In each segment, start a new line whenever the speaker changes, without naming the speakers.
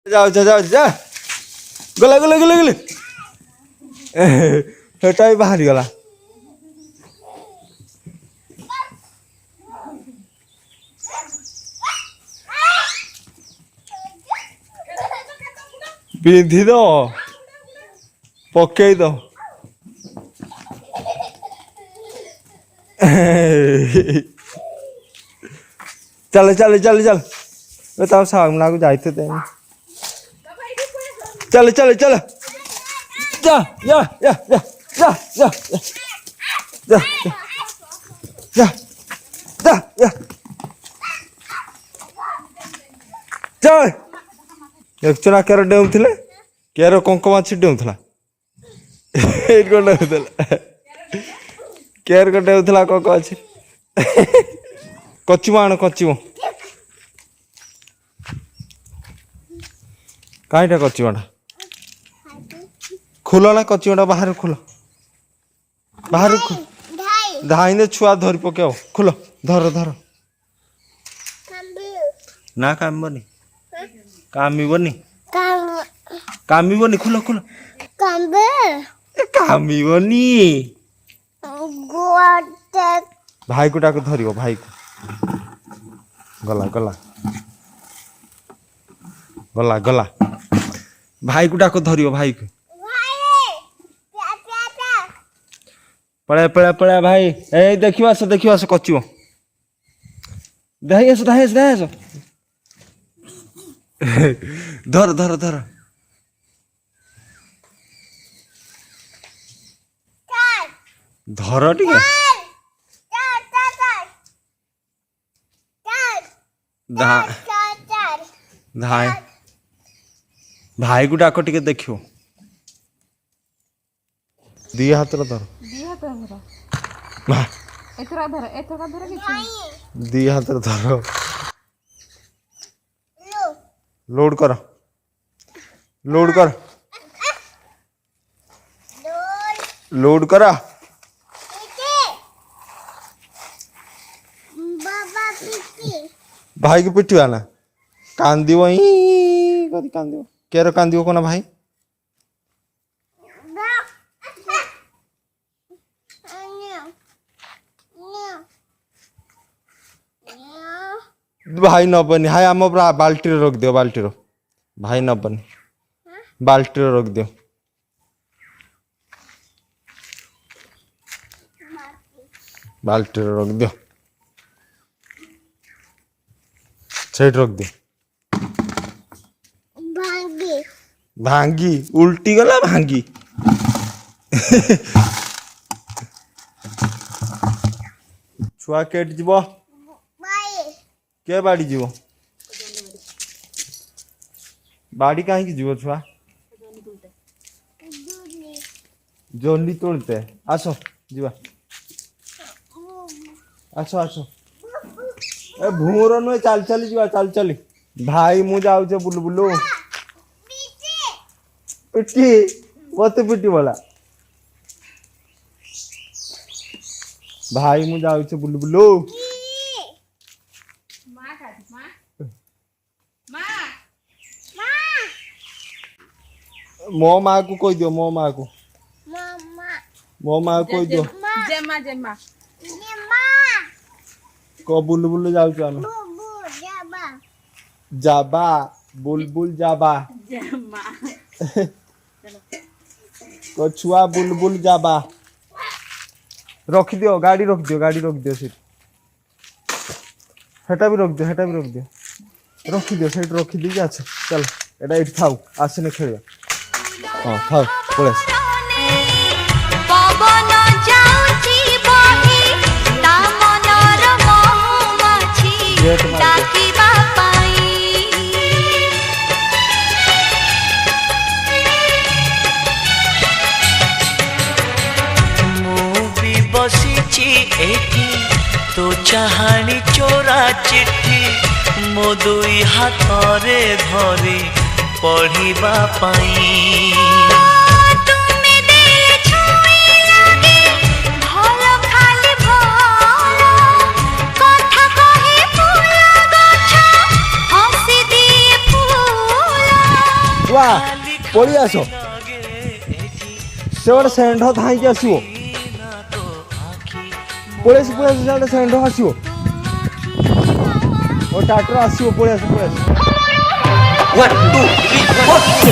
जाओ जा जाओ जा गला गला गला गला हेटा ही बाहर गला पिंधि दो पकई दो चल चल चल चल तब सामना को जाते थे चल चल चल जा जा जा जा जा जा जा जा जा जा चल एक्चुअली केर डेउथिले केर कंक माछ डेउथला एट को डेउथला केर को डेउथला कंक माछ कच्ची आण कच्ची कईटा कच्ची बड़ा खोल ना कच्ची बड़ा बाहर खोल बाहर धाई छुआ धरी पक खोल धर धर ना कामबनी कामिबनी कामिबनी खोल खोल कामिबनी भाई को डाक धरियो भाई को गला गला गला गला भाई को डाक धरियो भाई को पड़ा पड़ा पड़ा भाई ए देखियो आस कचियो दही आस दही आस दही आस धर धर धर धर टिके धाई भाई को डाक टिके देखियो दी हाथ रे धर दी हाथ रे धर लोड कर लोड कर लोड करा भाई की पिटी वाला कांदियो कदी कांदियो केरो कांदियो कोना भाई भाई नबनी हाय आम बाल्टी रख दियो बाल्टी रो भाई नबनी बाल्टी रख दियो बाल्टी रख दियो सेट रख दियो भांगी उल्टी गला भांगी छुआ केट जीव के बाड़ी जीव बाड़ी कहीं जीव छुआ जोनी तोड़ते आसो जीवा आसो आसो ए भूर नुहे चाल चली जीवा चाल चली भाई मु जाऊे बुलु बुलु पिटी मत पिटी बोला भाई मु जाऊे बुलु बुलु मो माँ को कोई दियो मो माँ को मो माँ को कोई दियो
जेमा जेमा
को बुलबुल जाऊ हम जाबा बुलबुल जाबा को छुआ बुलबुल जाबा रख दियो गाड़ी रख दियो सीट हेटा भी रख दियो रख दियो सीट रख दी जा चल एटा इट थाउ आसने खेलिया हां थाउ पळे
पवन जाउची बही ता मनर महुमाछी डाकिबा पाई
मु भी बसिची एठी तो चाहानी चोरा चिट्ठी मो दुई हाथरे धरी पढ़िबा पाई
वा पड़ी आस से गोटे षेंढ धाई आसो पड़े से गोटे षेंढ आसो और ट्रैक्टर आसो पड़े आस
1 2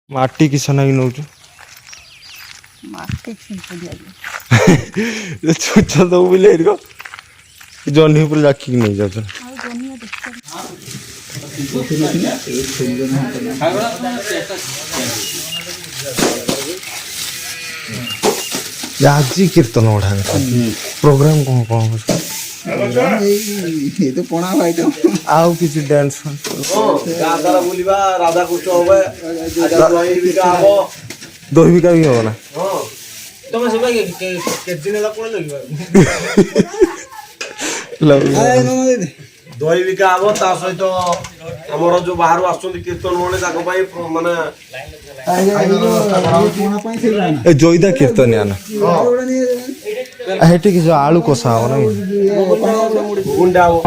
माटी किस नागी नौ छुच दब बोले जह्नी पर लाखिक नहीं जाऊ आज कीर्तन उड़ा प्रोग्राम कौन कौन
ये तो पणा आइटम
आउ किसी डांस
गादारा बोलिबा राधा कृष्ण होबे दही बिका हो
दही बिका भी हो ना
हां तमे सब के दिन ला कोन लगिबा दही बिका हो ता सहित हमर जो बाहर आछन कीर्तन होने ताको पई माने
ए जोईदा कीर्तन याना हेटी कि जो आलू कोसा हो ना
गुंडा हो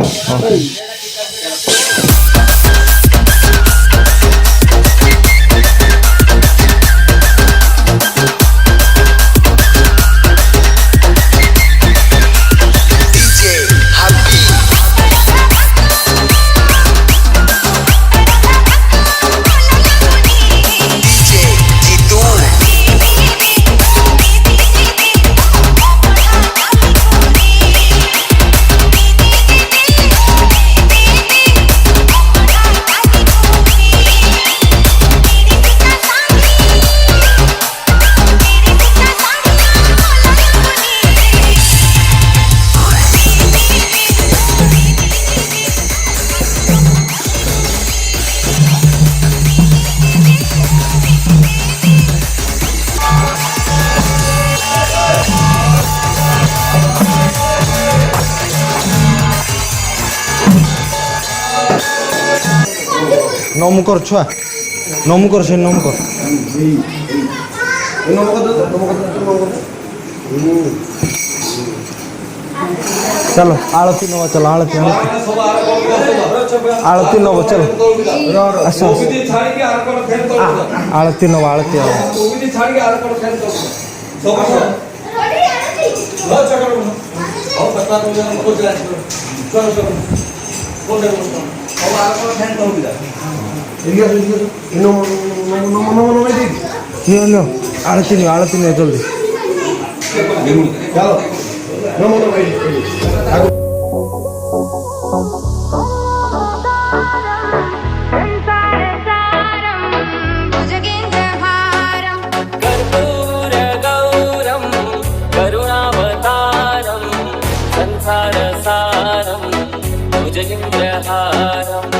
नमुकर छुआ नमुकर से नमुकर चलो आरती नवा चलो आरती आरती नवा चलो आसो आरती नवा आरती आरती नहीं जल्दी
कर्पूरगौरं करुणावतारं संसारसारं भुजगेन्द्रहारम्